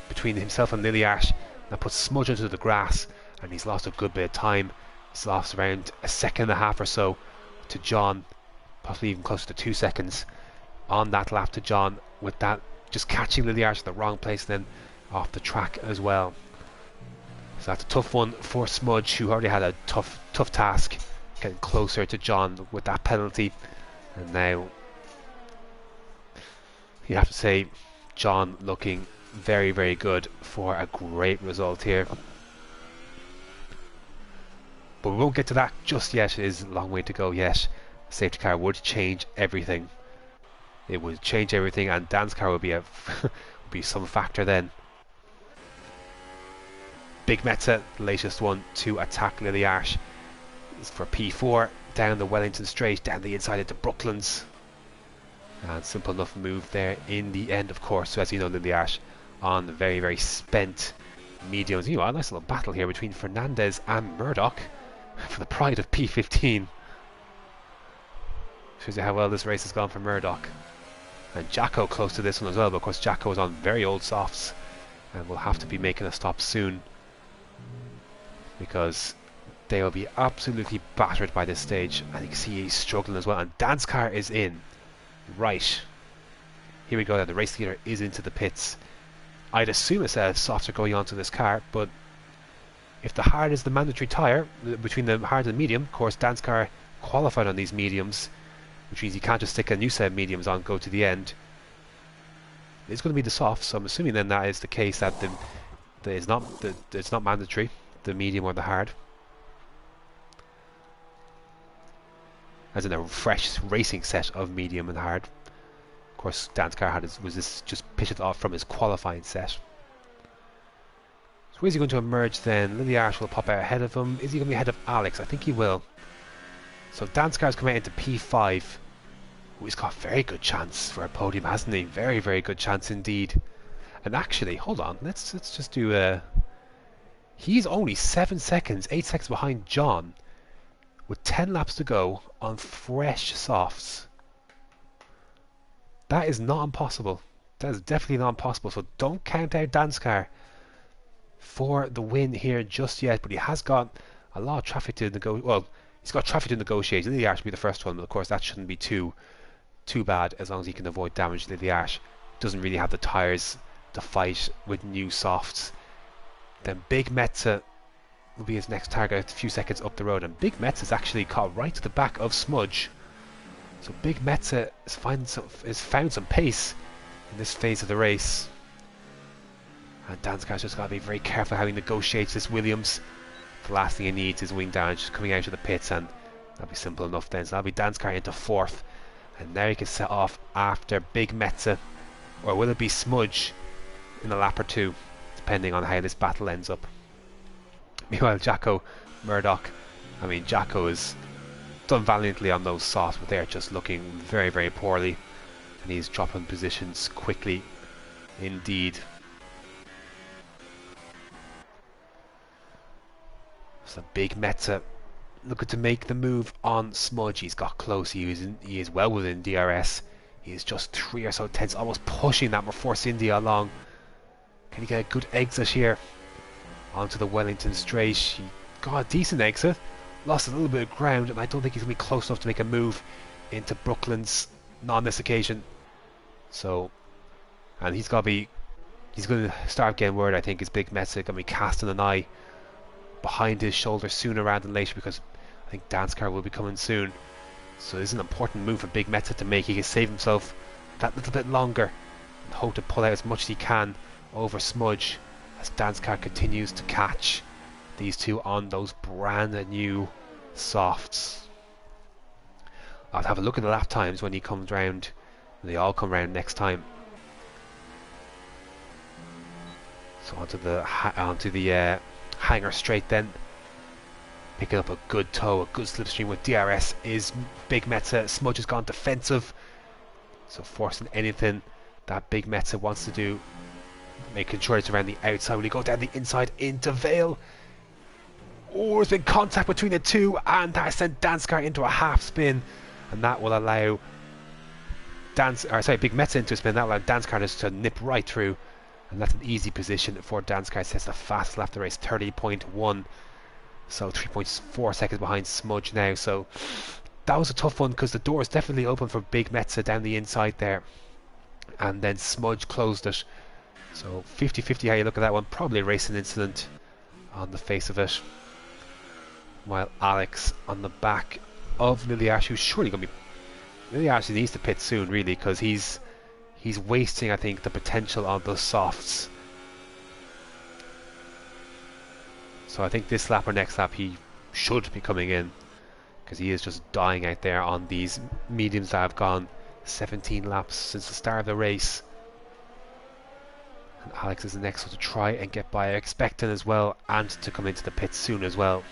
between himself and ILRGT. That puts Smudge into the grass, and he's lost a good bit of time. He's lost around a second and a half or so to John, possibly even closer to 2 seconds on that lap to John, with that just catching ILRGT in the wrong place, then off the track as well. So that's a tough one for Smudge, who already had a tough task getting closer to John with that penalty. And now you have to say John looking very, very good for a great result here. But we won't get to that just yet. It is a long way to go yet. Safety car would change everything. It would change everything, and Dan's car would be would be some factor then. Big Meta, the latest one to attack ILRGT, is for P4 down the Wellington Straight, down the inside into Brooklands. And simple enough move there in the end, of course. So as you know, ILRGT on the very, very spent mediums. You know, a nice little battle here between Fernandez and Murdoch for the pride of P15. Shows you how well this race has gone for Murdoch. And Jacko close to this one as well, but of course Jacko is on very old softs and will have to be making a stop soon, because they will be absolutely battered by this stage. And you can see he's struggling as well. And Danskar is in. Right. Here we go. The race leader is into the pits. I'd assume a set of softs are going onto this car, but if the hard is the mandatory tyre, between the hard and the medium, of course Danskar qualified on these mediums, which means you can't just stick a new set of mediums on, go to the end. It's going to be the softs, so I'm assuming then that is the case, that it's not mandatory, the medium or the hard. As in a fresh racing set of medium and hard. Of course, Danskar was this just pitched off from his qualifying set. So where's he going to emerge then? ILRGT will pop out ahead of him. Is he going to be ahead of Alex? I think he will. So Danskar's come out into P5. Ooh, he's got a very good chance for a podium, hasn't he? Very, very good chance indeed. And actually, hold on, let's just do he's only 8 seconds behind John, with 10 laps to go on fresh softs. That is not impossible. That is definitely not impossible. So don't count out Danskar for the win here just yet. But he has got a lot of traffic to negotiate. Well, he's got traffic to negotiate. ILRGT should be the first one, but of course that shouldn't be too bad as long as he can avoid damage. ILRGT doesn't really have the tyres to fight with new softs. Then Big Metza will be his next target, a few seconds up the road, and Big Metza is actually caught right to the back of Smudge. So Big Metza has found some pace in this phase of the race. And Danskar's just got to be very careful how he negotiates this Williams. The last thing he needs is wing damage coming out of the pits, and that'll be simple enough then. So that'll be Danskar into 4th. And now he can set off after Big Metza. Or will it be Smudge in a lap or two, depending on how this battle ends up. Meanwhile, Jacko, Murdoch, I mean, Jacko has done valiantly on those softs, but they're just looking very, very poorly. And he's dropping positions quickly indeed. So Big Metza looking to make the move on Smudge. He's got close. He is well within DRS. He is just 3 or so tenths, almost pushing that Force India along. Can he get a good exit here onto the Wellington Straight? He got a decent exit, lost a little bit of ground, and I don't think he's going to be close enough to make a move into Brooklands, not on this occasion. So, and he's going to start getting word, I think, is Big Metza going to be casting an eye behind his shoulder sooner rather than later, because I think Danskar will be coming soon. So this is an important move for Big Metza to make. He can save himself that little bit longer and hope to pull out as much as he can over Smudge as Danskar continues to catch these two on those brand new softs. I'll have a look at the lap times when he comes round, when they all come round next time. So onto the Hanger Straight then. Picking up a good tow, a good slipstream with DRS is Big Metza. Smudge has gone defensive, so forcing anything that Big Metza wants to do, making sure it's around the outside. Will he go down the inside into Vale? Oh, there's been contact between the two, and that has sent Danskar into a half spin, and that will allow Big Metza into a spin. That will allow Danskar just to nip right through, and that's an easy position for Danskar. Sets the fastest lap of the race, 30.1. So 3.4 seconds behind Smudge now. So that was a tough one, because the door is definitely open for Big Metza down the inside there, and then Smudge closed it. So 50-50 how you look at that one. Probably a racing incident on the face of it. While Alex on the back of ILRGT, who's surely going to be... ILRGT needs to pit soon, really, because he's wasting, I think, the potential on those softs. So I think this lap or next lap he should be coming in, because he is just dying out there on these mediums that have gone 17 laps since the start of the race. And Alex is the next one to try and get by. I expect him as well, and to come into the pits soon as well,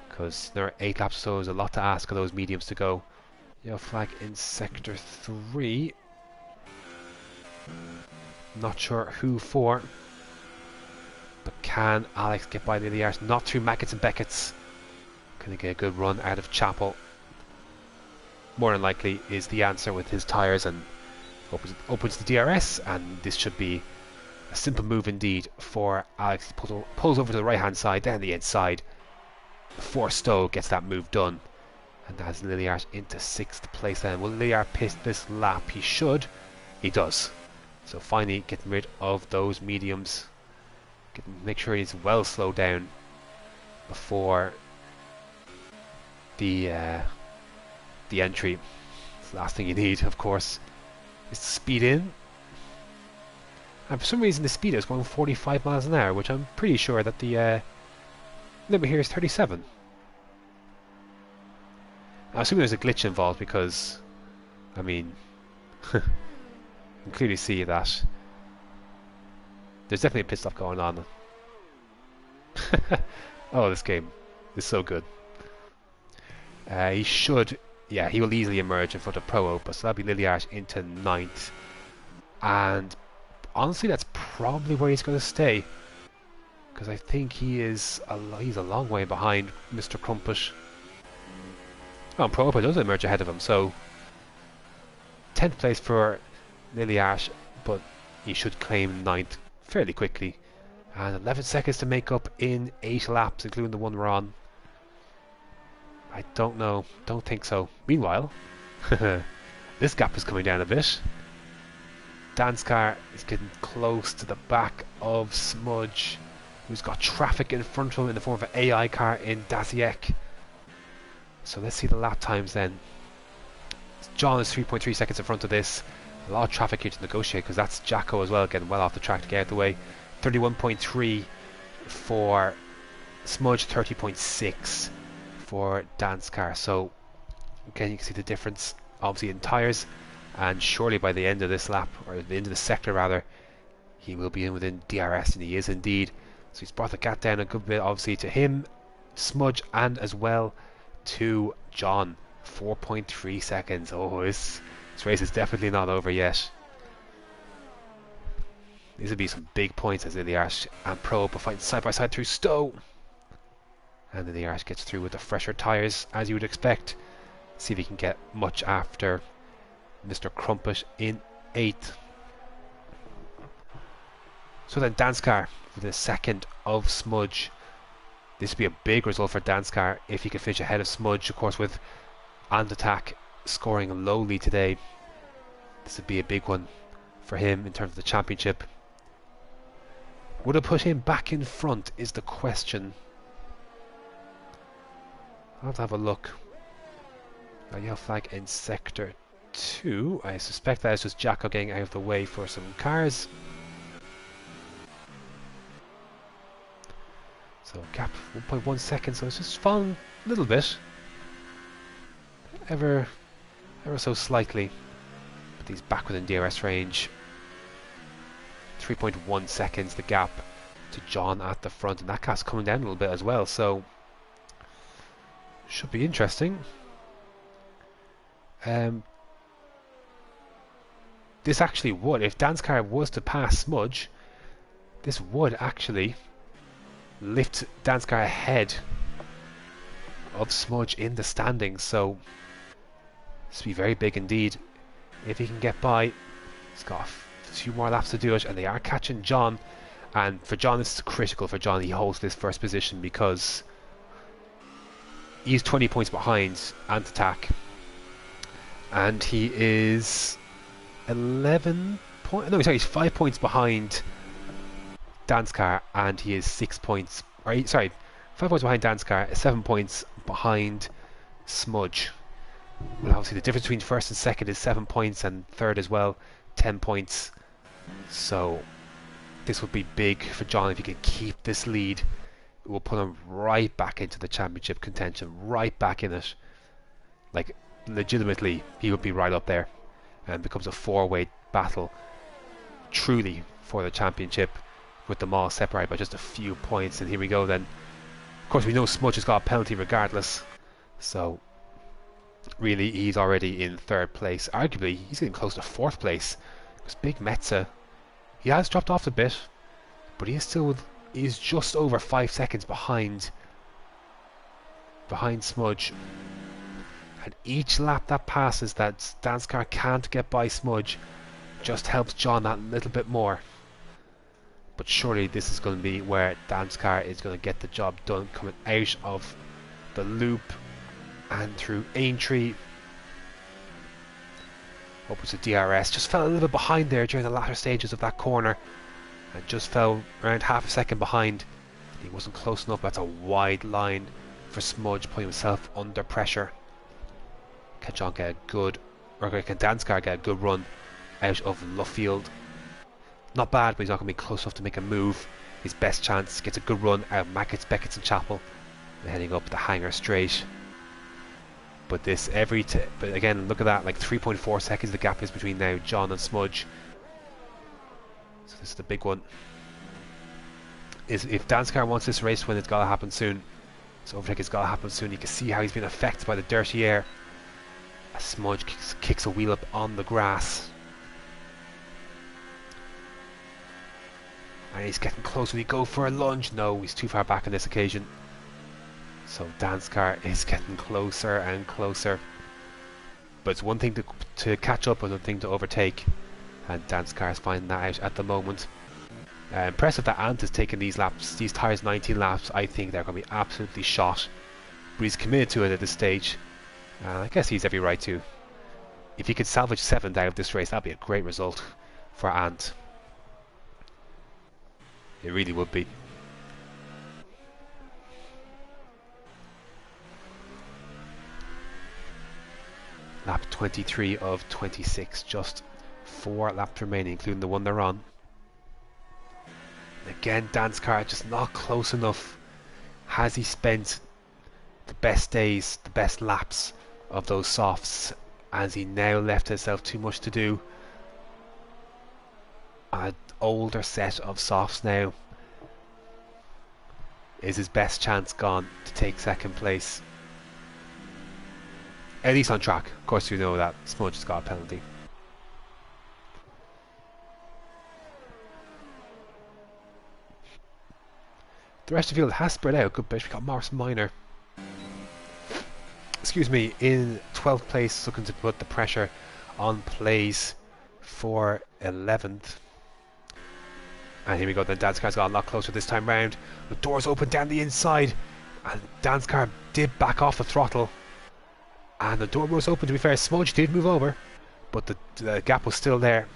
because there are 8 laps, so there's a lot to ask of those mediums to go. Yellow flag in sector 3. Not sure who for, but can Alex get by the ILRs? Not through Mackett's and Beckett's. Can he get a good run out of Chapel? More than likely is the answer with his tyres, and opens the DRS, and this should be a simple move indeed for Alex. He pulls over to the right hand side, down the inside before Stowe gets that move done, and that's ILR into 6th place. Then will ILR pit this lap? He should. He does. So finally getting rid of those mediums, make sure he's well slowed down before the entry. It's the last thing you need, of course, is to speed in. And for some reason the speed is going 45 miles an hour, which I'm pretty sure that the limit here is 37. I assume there's a glitch involved, because I mean you can clearly see that there's definitely a pit stop going on. Oh, this game is so good. He should, yeah, he will easily emerge in front of Pro Opa, so that'll be ILRGT into 9th. And honestly, that's probably where he's going to stay, because I think he's a long way behind Mr. Crumpet. Oh, and Pro Opa does emerge ahead of him, so 10th place for ILRGT, but he should claim 9th fairly quickly. And 11 seconds to make up in 8 laps, including the one we're on. I don't know, don't think so. Meanwhile, this gap is coming down a bit. Dan's car is getting close to the back of Smudge, who's got traffic in front of him in the form of an AI car in Daziek. So let's see the lap times then. John is 3.3 seconds in front of this. A lot of traffic here to negotiate, because that's Jacko as well, getting well off the track to get out of the way. 31.3 for Smudge, 30.6 for Dan's car. So again, you can see the difference obviously in tyres, and surely by the end of this lap, or the end of the sector rather, he will be in within DRS, and he is indeed. So he's brought the gap down a good bit obviously to him, Smudge, and as well to John. 4.3 seconds. Oh, this race is definitely not over yet. These would be some big points as ILRGT and Pro Opa fighting side by side through Stowe. And then ILRGT gets through with the fresher tyres, as you would expect. See if he can get much after Mr. Crumpet in 8th. So then Dan's car for the second of Smudge. This would be a big result for Dan's car if he could finish ahead of Smudge, of course, with And Attack scoring lowly today. This would be a big one for him in terms of the championship. Would it put him back in front is the question. I'll have to have a look. A yellow flag in sector 2. I suspect that is just Jacko getting out of the way for some cars. So gap 1.1 seconds, so it's just fallen a little bit. Ever so slightly. But he's back within DRS range. 3.1 seconds the gap to John at the front, and that gap's coming down a little bit as well, so should be interesting. This actually would, if Dan's car was to pass Smudge, this would actually lift Dan's car ahead of Smudge in the standings, so this would be very big indeed if he can get by. He's got a few more laps to do it, and they are catching John, and for John this is critical. For John, he holds this first position because he's 20 points behind Ant Attack, and he is he's 5 points behind Dan's car, and he is 6 points, 5 points behind Dan's car, 7 points behind Smudge. Well, obviously the difference between first and second is 7 points, and third as well 10 points. So this would be big for John if he could keep this lead. It will put him right back into the championship contention, right back in it. Like legitimately, he would be right up there, and becomes a 4-way battle. Truly for the championship, with them all separated by just a few points. And here we go then. Of course, we know Smudge has got a penalty regardless, so really he's already in third place. Arguably he's getting close to fourth place, because Big Metza, he has dropped off a bit, but he's just over 5 seconds behind Smudge. And each lap that passes that Danskar can't get by Smudge just helps John that little bit more. But surely this is going to be where Danskar is going to get the job done, coming out of the loop and through Aintree upwards to DRS. Just fell a little bit behind there during the latter stages of that corner, and just fell around half a second behind. He wasn't close enough. That's a wide line for Smudge, putting himself under pressure. Can John get a good, or can Danskar get a good run out of Luffield? Not bad, but he's not going to be close enough to make a move. His best chance, gets a good run out of Mackett's, Beckett's and Chapel, and heading up the Hangar straight. But this but again, look at that, like 3.4 seconds the gap is between now John and Smudge. So this is the big one. If Danskar wants this race to win, it's got to happen soon. So overtake has got to happen soon. You can see how he's been affected by the dirty air as Smudge kicks a wheel up on the grass. And he's getting close. Will he go for a lunge? No, he's too far back on this occasion. So Danskar is getting closer and closer. But it's one thing to catch up, another thing to overtake. And Danskar is finding that out at the moment. Impressive that Ant is taking these tyres 19 laps. I think they're going to be absolutely shot. But he's committed to it at this stage. I guess he's every right to. If he could salvage 7th out of this race, that'd be a great result for Ant. It really would be. Lap 23 of 26, just 4 laps remaining, including the one they're on. And again, Danskar just not close enough. Has he spent the best days, the best laps of those softs? Has he now left himself too much to do? An older set of softs now. Is his best chance gone to take 2nd place? At least on track. Of course, you know that Smudge has got a penalty. The rest of the field has spread out a good bit. We've got Morris Minor, excuse me, in 12th place, looking to put the pressure on Plays for 11th. And here we go, then Danskar's got a lot closer this time round. The doors open down the inside, and Danskar did back off the throttle. And the door was open, to be fair. Smudge did move over, but the gap was still there.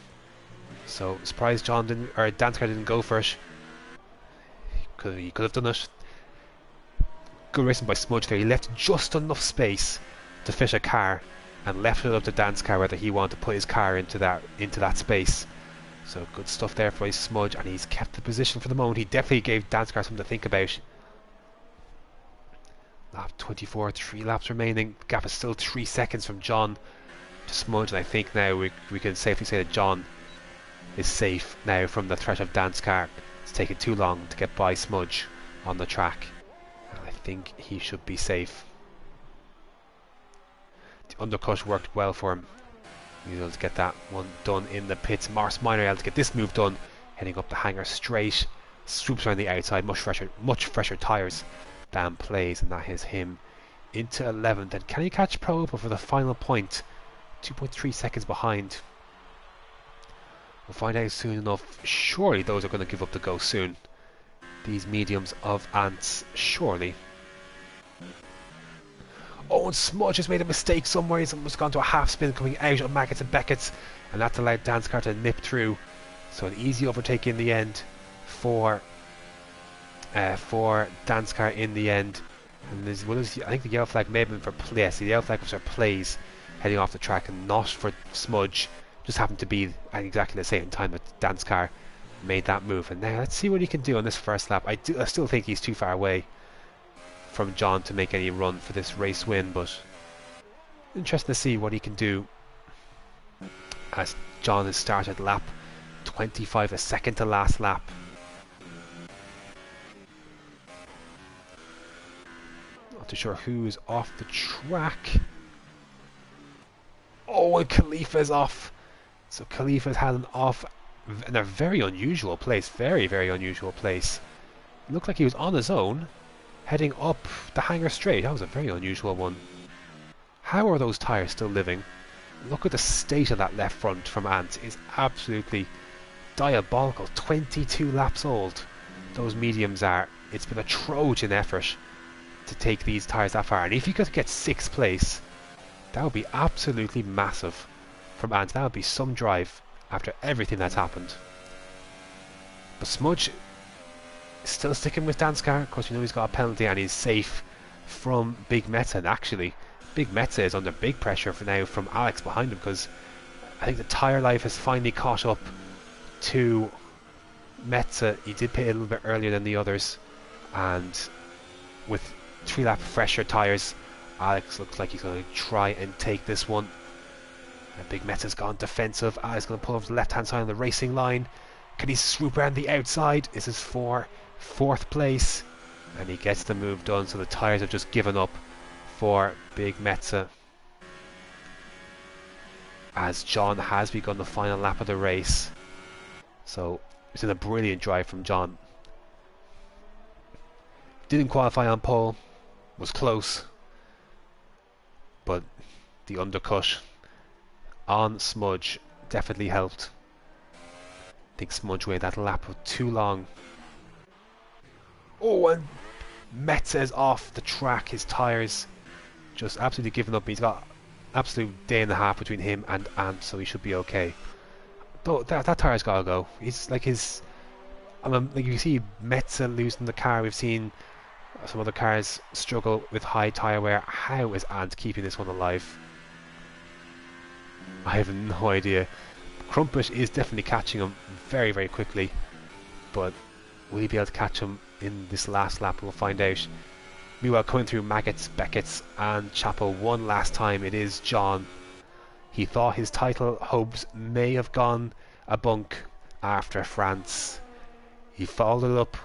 So, surprised Danskar didn't go for it. He could have done it. Good racing by Smudge there. He left just enough space to fish a car, and left it up to Danskar whether he wanted to put his car into that space. So good stuff there for Smudge, and he's kept the position for the moment. He definitely gave Danskar something to think about. Lap 24, 3 laps remaining. The gap is still 3 seconds from John to Smudge, and I think now we can safely say that John is safe now from the threat of Danskar. It's taken too long to get by Smudge on the track, and I think he should be safe. The undercut worked well for him. He was able to get that one done in the pits. Morris Minor able to get this move done, heading up the Hangar straight, swoops around the outside, much fresher tyres than Plays, and that is him into 11th. And can he catch Pro Open for the final point? 2.3 seconds behind. We'll find out soon enough. Surely those are going to give up the ghost soon. These mediums of Ants, surely. Oh, and Smudge has made a mistake somewhere. He's almost gone to a half spin coming out of Mackett's and Beckett's, and that's allowed Danskar to nip through. So an easy overtake in the end for Danskar in the end. And I think the yellow flag may have been for Plays. The yellow flag was for Plays heading off the track, and not for Smudge. Just happened to be at exactly the same time that Danskar made that move. And now let's see what he can do on this first lap. I still think he's too far away from John to make any run for this race win, but interesting to see what he can do as John has started lap 25 a second to last lap. Not too sure who's off the track. Oh, and Khalifa's off. So Khalifa's had an off in a very unusual place. Very, very unusual place. It looked like he was on his own, heading up the hangar straight. That was a very unusual one. How are those tyres still living? Look at the state of that left front from Ant. It's absolutely diabolical. 22 laps old. Those mediums are. It's been a Trojan effort to take these tyres that far. And if you could get 6th place, that would be absolutely massive from Ant. That would be some drive after everything that's happened. But Smudge is still sticking with Dan's car. Of course, you know he's got a penalty and he's safe from Big Meta. And actually, Big Meta is under big pressure for now from Alex behind him, because I think the tyre life has finally caught up to Meta. He did pit a little bit earlier than the others, and with 3 lap fresher tyres, Alex looks like he's going to try and take this one. And Big Meta's gone defensive. Alex is going to pull over the left hand side of the racing line. Can he swoop around the outside? This is for 4th place, and he gets the move done. So the tyres have just given up for Big Meta, as John has begun the final lap of the race. So it's been a brilliant drive from John. Didn't qualify on pole, was close, but the undercut on Smudge definitely helped. I think Smudge waited that lap too long. Oh, and Meta's off the track. His tyres just absolutely giving up. He's got absolute day and a half between him and Ant, so he should be okay. Though that tyre's gotta go. He's like his. I mean, like you see Meta losing the car. We've seen some other cars struggle with high tyre wear. How is Ant keeping this one alive? I have no idea. Crumpet is definitely catching him very, very quickly, but will he be able to catch him in this last lap? We'll find out. Meanwhile, coming through Maggots, Beckett's and Chappell one last time, it is John. He thought his title hopes may have gone a bunk after France. He followed it up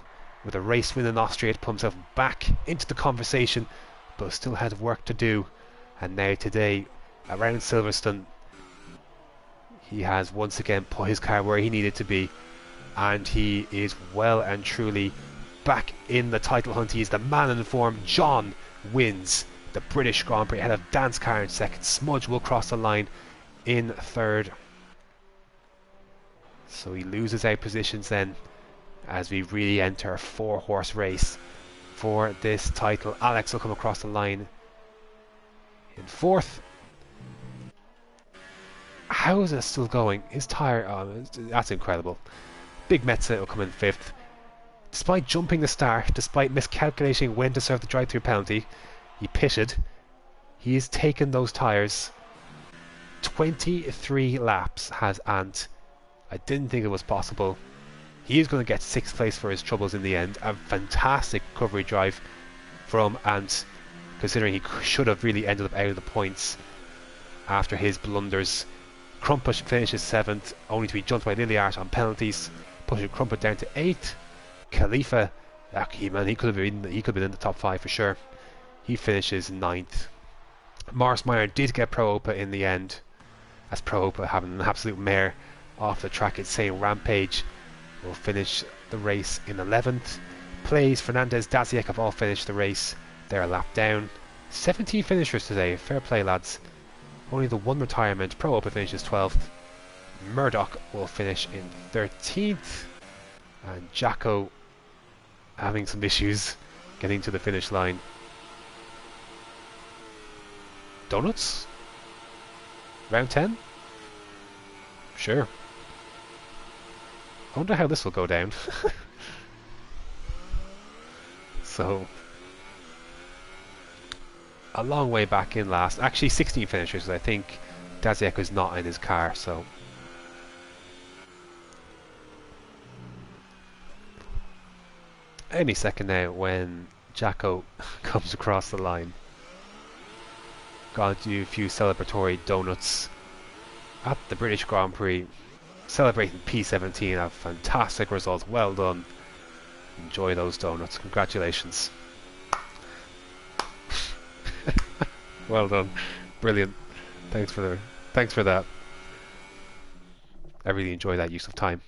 with a race win in Austria to put himself back into the conversation, but still had work to do. And now today, around Silverstone, he has once again put his car where he needed to be, and he is well and truly back in the title hunt. He is the man in form. John wins the British Grand Prix ahead of Dan's car in 2nd. Smudge will cross the line in 3rd. So he loses out positions then as we really enter a 4-horse race for this title. Alex will come across the line in 4th. How is it still going? His tyre, that's incredible. Big Metza will come in 5th. Despite jumping the start, despite miscalculating when to serve the drive-through penalty, he pitted. He has taken those tyres. 23 laps has Ant. I didn't think it was possible. He is going to get 6th place for his troubles in the end. A fantastic recovery drive from Ant, considering he should have really ended up out of the points after his blunders. Crumpet finishes 7th, only to be jumped by ILRGT on penalties, pushing Crumpet down to 8th. Khalifa, man, he could have been in the top 5 for sure. He finishes 9th. Morris Meyer did get Pro Opa in the end, as Pro Opa having an absolute mare off the track. It's saying Rampage will finish the race in 11th. Plays Fernandez, Daziek have all finished the race. They're a lap down. 17 finishers today. Fair play, lads. Only the one retirement. Pro Opa finishes 12th. Murdoch will finish in 13th. And Jacko having some issues getting to the finish line. Donuts? Round 10? Sure. I wonder how this will go down. So, a long way back in last. Actually, 16 finishers. I think Daziek was not in his car, so. Any second now when Jacko comes across the line. Gonna do a few celebratory donuts at the British Grand Prix. celebrating P17, a fantastic result. Well done. Enjoy those donuts. Congratulations. Well done. Brilliant. Thanks for that. I really enjoy that use of time.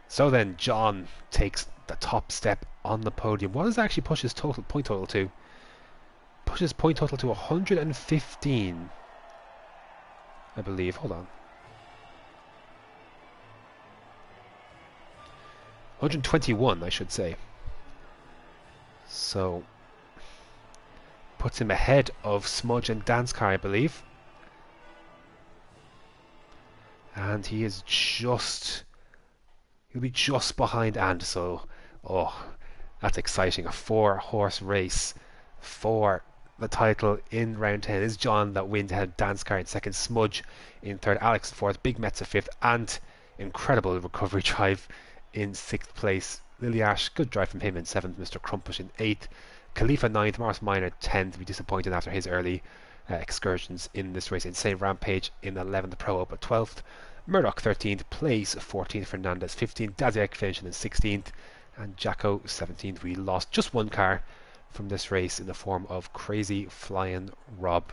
So then John takes the top step on the podium. What does that actually push his point total to? Pushes point total to 115, I believe. Hold on. 121, I should say. So puts him ahead of Smudge and Danskar, I believe. And he is just... he'll be just behind And. So, oh, that's exciting. A 4-horse race for the title in round 10. Is John that wins ahead of Danskar in second, Smudge in third, Alex in fourth, Big Metz in fifth, and incredible recovery drive in sixth place. Lily Ash, good drive from him in seventh, Mr. Crumpush in eighth, Khalifa ninth, Morris Minor 10th, to be disappointed after his early excursions in this race. Insane Rampage in 11th, Pro Up at 12th, Murdoch 13th, Place 14th, Fernandez 15th, Daziak finishing in 16th, and Jacko 17th. We lost just one car from this race in the form of Crazy Flying Rob,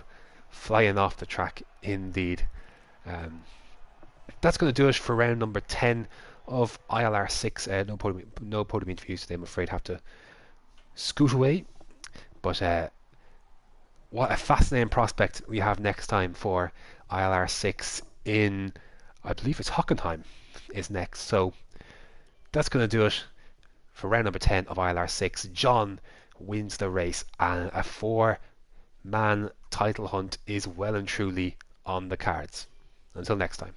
flying off the track indeed. That's going to do it for round number 10 of ILR6. No podium interviews today, I'm afraid. Have to scoot away. But what a fascinating prospect we have next time for ILR6 in, I believe it's Hockenheim is next. So that's going to do it for round number 10 of ILR6. John wins the race, and a 4-man title hunt is well and truly on the cards. Until next time.